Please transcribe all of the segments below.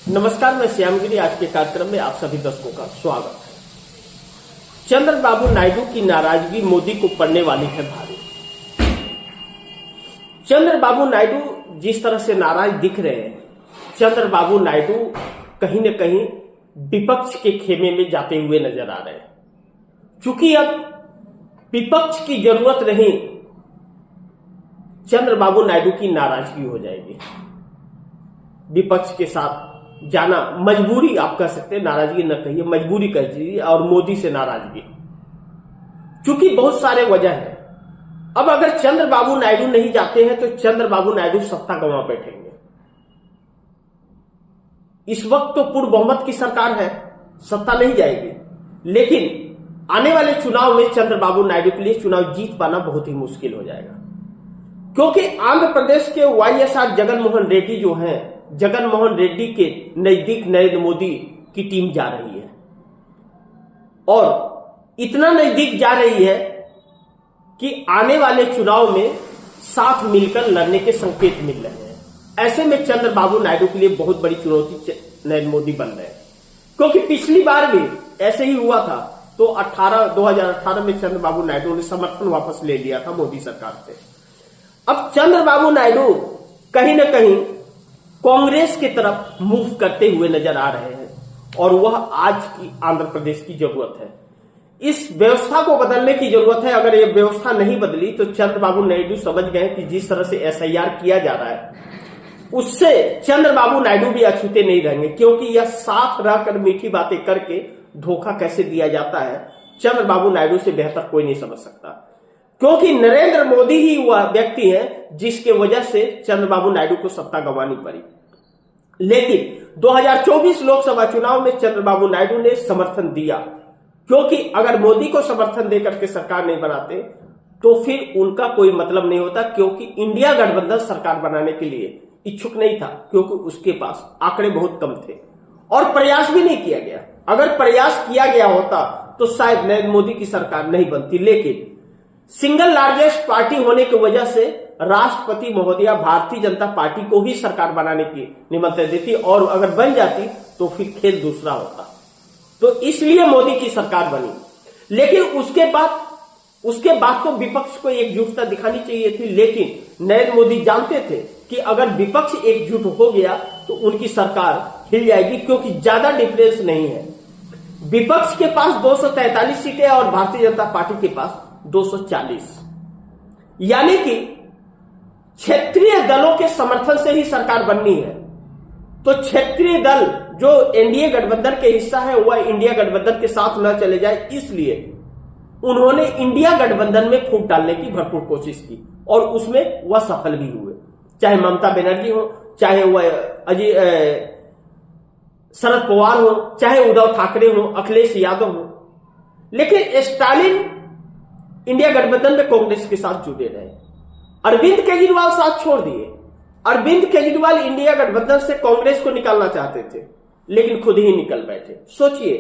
नमस्कार, मैं श्यामगिरी। आज के कार्यक्रम में आप सभी दर्शकों का स्वागत है। चंद्रबाबू नायडू की नाराजगी मोदी को पड़ने वाली है भारी। चंद्रबाबू नायडू जिस तरह से नाराज दिख रहे हैं, चंद्रबाबू नायडू कहीं न कहीं विपक्ष के खेमे में जाते हुए नजर आ रहे हैं। चूंकि अब विपक्ष की जरूरत नहीं, चंद्रबाबू नायडू की नाराजगी हो जाएगी। विपक्ष के साथ जाना मजबूरी आप कह सकते हैं, नाराजगी न कहिए, मजबूरी कह दीजिए। और मोदी से नाराजगी, चूंकि बहुत सारे वजह है। अब अगर चंद्रबाबू नायडू नहीं जाते हैं तो चंद्रबाबू नायडू सत्ता गंवा बैठेंगे। इस वक्त तो पूर्ण बहुमत की सरकार है, सत्ता नहीं जाएगी, लेकिन आने वाले चुनाव में चंद्रबाबू नायडू के लिए चुनाव जीत पाना बहुत ही मुश्किल हो जाएगा। क्योंकि आंध्र प्रदेश के वाईएसआर जगनमोहन रेड्डी जो हैं, जगनमोहन रेड्डी के नजदीक नरेंद्र मोदी की टीम जा रही है और इतना नजदीक जा रही है कि आने वाले चुनाव में साथ मिलकर लड़ने के संकेत मिल रहे हैं। ऐसे में चंद्रबाबू नायडू के लिए बहुत बड़ी चुनौती नरेंद्र मोदी बन रहे हैं। क्योंकि पिछली बार भी ऐसे ही हुआ था, तो 2018 में चंद्रबाबू नायडू ने समर्थन वापस ले लिया था मोदी सरकार से। अब चंद्रबाबू नायडू कहीं ना कहीं कांग्रेस की तरफ मूव करते हुए नजर आ रहे हैं और वह आज की आंध्र प्रदेश की जरूरत है। इस व्यवस्था को बदलने की जरूरत है। अगर यह व्यवस्था नहीं बदली तो चंद्रबाबू नायडू समझ गए कि जिस तरह से एसआईआर किया जा रहा है उससे चंद्रबाबू नायडू भी अछूते नहीं रहेंगे। क्योंकि यह साथ रहकर मीठी बातें करके धोखा कैसे दिया जाता है, चंद्रबाबू नायडू से बेहतर कोई नहीं समझ सकता। क्योंकि नरेंद्र मोदी ही वह व्यक्ति है जिसके वजह से चंद्रबाबू नायडू को सत्ता गंवानी पड़ी। लेकिन 2024 लोकसभा चुनाव में चंद्रबाबू नायडू ने समर्थन दिया। क्योंकि अगर मोदी को समर्थन देकर के सरकार नहीं बनाते तो फिर उनका कोई मतलब नहीं होता। क्योंकि इंडिया गठबंधन सरकार बनाने के लिए इच्छुक नहीं था, क्योंकि उसके पास आंकड़े बहुत कम थे और प्रयास भी नहीं किया गया। अगर प्रयास किया गया होता तो शायद नरेंद्र मोदी की सरकार नहीं बनती। लेकिन सिंगल लार्जेस्ट पार्टी होने की वजह से राष्ट्रपति महोदया भारतीय जनता पार्टी को ही सरकार बनाने की निमंत्रण देती और अगर बन जाती तो फिर खेल दूसरा होता। तो इसलिए मोदी की सरकार बनी। लेकिन उसके बाद तो विपक्ष को एकजुटता दिखानी चाहिए थी। लेकिन नरेंद्र मोदी जानते थे कि अगर विपक्ष एकजुट हो गया तो उनकी सरकार हिल जाएगी। क्योंकि ज्यादा डिफरेंस नहीं है। विपक्ष के पास 243 सीटें और भारतीय जनता पार्टी के पास 240, यानी कि क्षेत्रीय दलों के समर्थन से ही सरकार बननी है। तो क्षेत्रीय दल जो एनडीए गठबंधन के हिस्सा है वह इंडिया गठबंधन के साथ न चले जाए, इसलिए उन्होंने इंडिया गठबंधन में फूट डालने की भरपूर कोशिश की और उसमें वह सफल भी हुए। चाहे ममता बनर्जी हो, चाहे वह शरद पवार हो, चाहे उद्धव ठाकरे हो, अखिलेश यादव हो। लेकिन स्टालिन इंडिया गठबंधन में कांग्रेस के साथ जुड़े रहे। अरविंद केजरीवाल साथ छोड़ दिए। अरविंद केजरीवाल इंडिया गठबंधन से कांग्रेस को निकालना चाहते थे, लेकिन खुद ही निकल बैठे। सोचिए,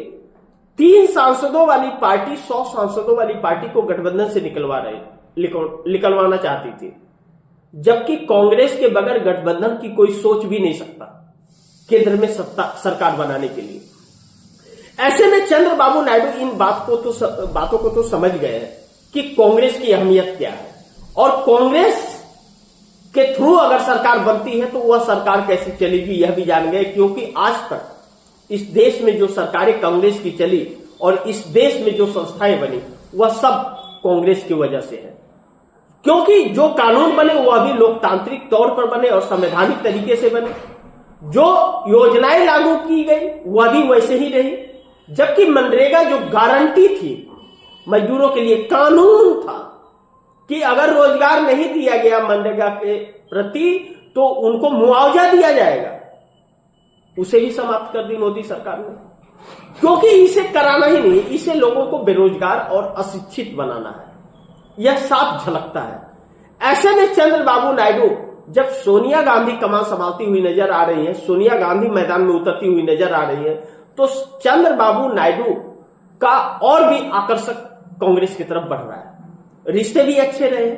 3 सांसदों वाली पार्टी 100 सांसदों वाली पार्टी को गठबंधन से निकलवाना चाहती थी, जबकि कांग्रेस के बगैर गठबंधन की कोई सोच भी नहीं सकता केंद्र में सरकार बनाने के लिए। ऐसे में चंद्रबाबू नायडू इन बातों को तो समझ गए हैं कि कांग्रेस की अहमियत क्या है और कांग्रेस के थ्रू अगर सरकार बनती है तो वह सरकार कैसे चलेगी यह भी जान गए। क्योंकि आज तक इस देश में जो सरकारें कांग्रेस की चली और इस देश में जो संस्थाएं बनी वह सब कांग्रेस की वजह से है। क्योंकि जो कानून बने वह भी लोकतांत्रिक तौर पर बने और संवैधानिक तरीके से बने। जो योजनाएं लागू की गई वह भी वैसे ही रही। जबकि मनरेगा जो गारंटी थी मजदूरों के लिए, कानून था कि अगर रोजगार नहीं दिया गया मनरेगा के प्रति तो उनको मुआवजा दिया जाएगा, उसे भी समाप्त कर दी मोदी सरकार ने। क्योंकि इसे कराना ही नहीं, इसे लोगों को बेरोजगार और अशिक्षित बनाना है, यह साफ झलकता है। ऐसे में चंद्रबाबू नायडू जब सोनिया गांधी कमान संभालती हुई नजर आ रही है, सोनिया गांधी मैदान में उतरती हुई नजर आ रही है, तो चंद्रबाबू नायडू का और भी आकर्षक कांग्रेस की तरफ बढ़ रहा है। रिश्ते भी अच्छे रहे।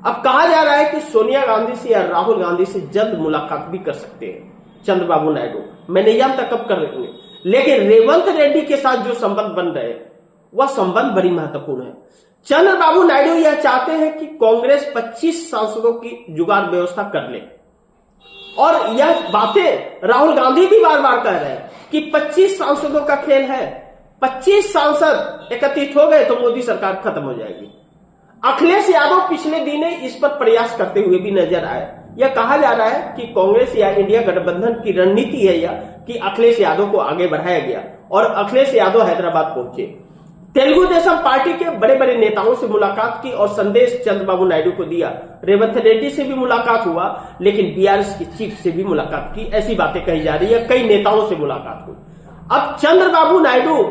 अब कहा जा रहा है कि सोनिया गांधी से या राहुल गांधी से जल्द मुलाकात भी कर सकते हैं चंद्रबाबू नायडू। मैं नहीं जानता कब करेंगे, लेकिन रेवंत रेड्डी के साथ जो संबंध बन रहे वह संबंध बड़ी महत्वपूर्ण है। चंद्रबाबू नायडू यह चाहते हैं कि कांग्रेस 25 सांसदों की जुगाड़ व्यवस्था कर ले, और यह बातें राहुल गांधी भी बार बार कह रहे हैं कि 25 सांसदों का खेल है। 25 सांसद एकत्रित हो गए तो मोदी सरकार खत्म हो जाएगी। अखिलेश यादव पिछले दिने इस पर प्रयास करते हुए भी नजर आए। यह कहा जा रहा है कि कांग्रेस या इंडिया गठबंधन की रणनीति है यह कि अखिलेश यादव को आगे बढ़ाया गया और अखिलेश यादव हैदराबाद पहुंचे, तेलुगु देशम पार्टी के बड़े बड़े नेताओं से मुलाकात की और संदेश चंद्रबाबू नायडू को दिया। रेवंत रेड्डी से भी मुलाकात हुआ, लेकिन बीआरएस की चीफ से भी मुलाकात की, ऐसी बातें कही जा रही है। कई नेताओं से मुलाकात हुई। अब चंद्रबाबू नायडू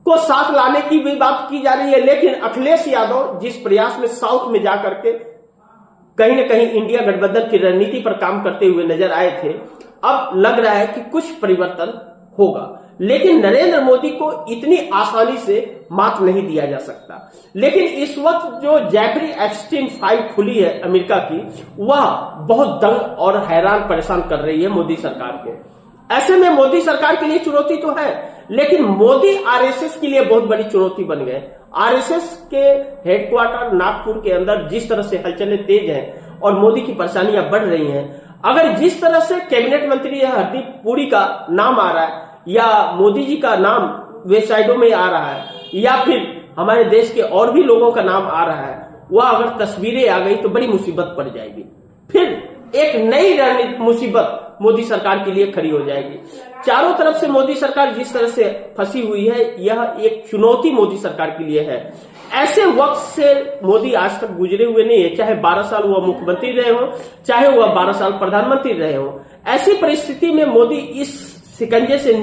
को साथ लाने की भी बात की जा रही है, लेकिन अखिलेश यादव जिस प्रयास में साउथ में जाकर के कहीं न कहीं इंडिया गठबंधन की रणनीति पर काम करते हुए नजर आए थे, अब लग रहा है कि कुछ परिवर्तन होगा। लेकिन नरेंद्र मोदी को इतनी आसानी से मात नहीं दिया जा सकता। लेकिन इस वक्त जो जेफरी एप्स्टीन फाइल खुली है अमेरिका की, वह बहुत दंग और हैरान परेशान कर रही है मोदी सरकार को। ऐसे में मोदी सरकार के लिए चुनौती तो है, लेकिन मोदी आरएसएस के लिए बहुत बड़ी चुनौती बन गए। आरएसएस के हेडक्वार्टर नागपुर के अंदर जिस तरह से हलचलें तेज हैं और मोदी की परेशानियां बढ़ रही हैं, अगर जिस तरह से कैबिनेट मंत्री हरदीप पुरी का नाम आ रहा है या मोदी जी का नाम वेबसाइटों में आ रहा है या फिर हमारे देश के और भी लोगों का नाम आ रहा है, वह अगर तस्वीरें आ गई तो बड़ी मुसीबत पड़ जाएगी। फिर एक नई रणनीति मुसीबत मोदी सरकार के लिए खड़ी हो जाएगी। चारों तरफ से मोदी सरकार जिस तरह से फंसी हुई है, यह एक चुनौती मोदी सरकार के लिए है। ऐसे वक्त से मोदी आज तक गुजरे हुए नहीं है, चाहे 12 साल वह मुख्यमंत्री रहे हो, चाहे वह 12 साल प्रधानमंत्री रहे हो। ऐसी परिस्थिति में मोदी इस शिकंजे से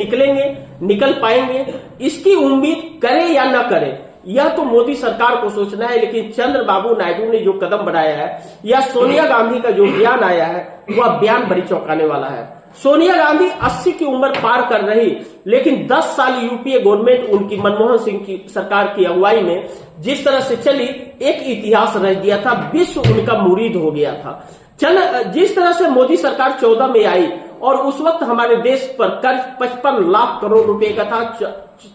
निकल पाएंगे, इसकी उम्मीद करें या न करें, यह तो मोदी सरकार को सोचना है। लेकिन चंद्रबाबू नायडू ने जो कदम बढ़ाया है या सोनिया गांधी का जो बयान आया है, वह बयान बड़ी चौंकाने वाला है। सोनिया गांधी 80 की उम्र पार कर रही, लेकिन 10 साल यूपीए गवर्नमेंट उनकी मनमोहन सिंह की सरकार की अगुवाई में जिस तरह से चली, एक इतिहास रह गया था। विश्व उनका मुरीद हो गया था। जिस तरह से मोदी सरकार 14 में आई और उस वक्त हमारे देश पर कर्ज 55 लाख करोड़ रुपए का था,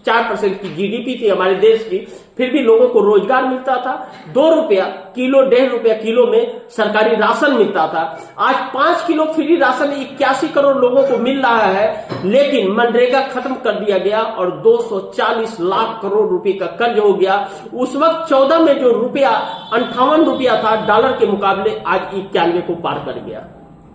4% की जीडीपी थी हमारे देश की, फिर भी लोगों को रोजगार मिलता था। 2 रुपया किलो, 1.5 रुपया किलो में सरकारी राशन मिलता था। आज 5 किलो फ्री राशन 81 करोड़ लोगों को मिल रहा है, लेकिन मनरेगा खत्म कर दिया गया और 240 लाख करोड़ रुपए का कर्ज हो गया। उस वक्त 14 में जो रुपया 58 रुपया था डॉलर के मुकाबले, आज 91 को पार कर गया।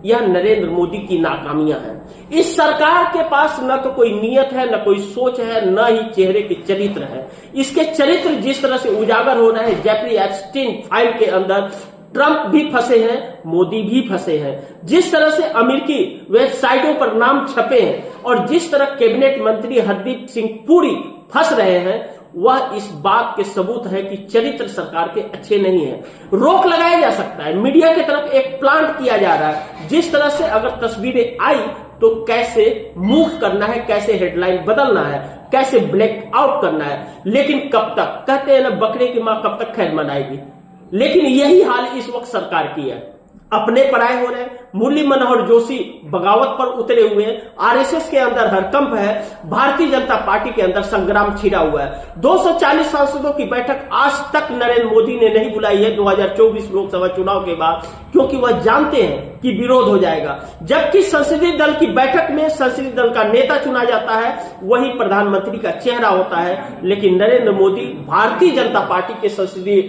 यह नरेंद्र मोदी की नाकामियां हैं। इस सरकार के पास न तो कोई नियत है, न कोई सोच है, न ही चेहरे के चरित्र है। इसके चरित्र जिस तरह से उजागर हो रहे हैं जेफरी एप्स्टीन फाइल के अंदर, ट्रंप भी फंसे हैं, मोदी भी फंसे हैं। जिस तरह से अमेरिकी वेबसाइटों पर नाम छपे हैं और जिस तरह कैबिनेट मंत्री हरदीप सिंह पुरी फंस रहे हैं, वह इस बात के सबूत है कि चरित्र सरकार के अच्छे नहीं है। रोक लगाया जा सकता है, मीडिया की तरफ एक प्लांट किया जा रहा है। जिस तरह से अगर तस्वीरें आई तो कैसे मूव करना है, कैसे हेडलाइन बदलना है, कैसे ब्लैक आउट करना है। लेकिन कब तक, कहते हैं ना बकरे की मां कब तक खैर मनाएगी। लेकिन यही हाल इस वक्त सरकार की है। अपने पराये हो रहे हैं। मुरली मनोहर जोशी बगावत पर उतरे हुए हैं। आरएसएस के अंदर हड़कंप है, भारतीय जनता पार्टी के अंदर संग्राम छिड़ा हुआ है। 240 सांसदों की बैठक आज तक नरेंद्र मोदी ने नहीं बुलाई है 2024 लोकसभा चुनाव के बाद, क्योंकि वह जानते हैं कि विरोध हो जाएगा। जबकि संसदीय दल की बैठक में संसदीय दल का नेता चुना जाता है, वही प्रधानमंत्री का चेहरा होता है। लेकिन नरेंद्र मोदी भारतीय जनता पार्टी के संसदीय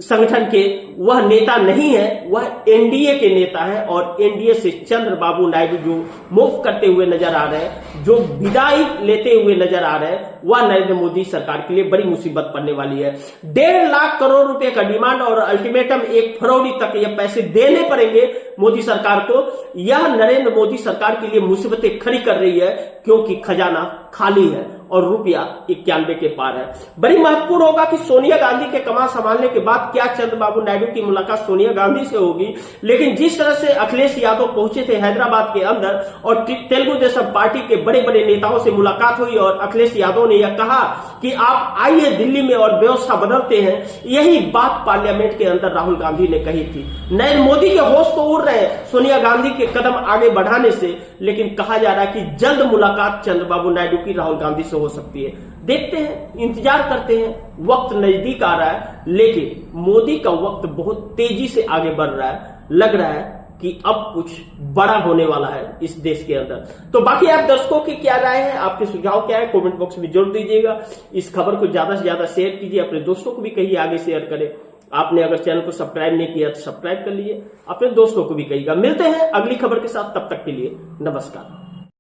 संगठन के वह नेता नहीं है, वह एनडीए के नेता है। और एनडीए से चंद्रबाबू नायडू जो मूव करते हुए नजर आ रहे हैं, जो विदाई लेते हुए नजर आ रहे हैं, वह नरेंद्र मोदी सरकार के लिए बड़ी मुसीबत पड़ने वाली है। 1.5 लाख करोड़ रुपए का डिमांड और अल्टीमेटम 1 फरवरी तक ये पैसे देने पड़ेंगे मोदी सरकार को। यह नरेंद्र मोदी सरकार के लिए मुसीबतें खड़ी कर रही है, क्योंकि खजाना खाली है और रुपया 91 के पार है। बड़ी महत्वपूर्ण होगा कि सोनिया गांधी के कमान संभालने के बाद क्या चंद्रबाबू नायडू की मुलाकात सोनिया गांधी से होगी। लेकिन जिस तरह से अखिलेश यादव पहुंचे थे हैदराबाद के अंदर और तेलुगु देशम पार्टी के बड़े बड़े नेताओं से मुलाकात हुई और अखिलेश यादव ने यह कहा कि आप आइए दिल्ली में और व्यवस्था बदलते हैं, यही बात पार्लियामेंट के अंदर राहुल गांधी ने कही थी। नरेंद्र मोदी के होश तो उड़ रहे हैं सोनिया गांधी के कदम आगे बढ़ाने से, लेकिन कहा जा रहा है कि जल्द मुलाकात चंद्रबाबू नायडू की राहुल गांधी से हो सकती है। देखते हैं, इंतजार करते हैं, वक्त नजदीक आ रहा है, लेकिन मोदी का वक्त बहुत तेजी से आगे बढ़ रहा है। लग रहा है कि अब कुछ बड़ा होने वाला है इस देश के अंदर। तो बाकी आप दर्शकों की क्या राय है, आपके सुझाव क्या है, कमेंट बॉक्स में जरूर दीजिएगा। इस खबर को ज्यादा से ज्यादा शेयर कीजिए, अपने दोस्तों को भी कहिए आगे शेयर करें। आपने अगर चैनल को सब्सक्राइब नहीं किया तो सब्सक्राइब कर लीजिए, अपने दोस्तों को भी कहिएगा। मिलते हैं अगली खबर के साथ, तब तक के लिए नमस्कार।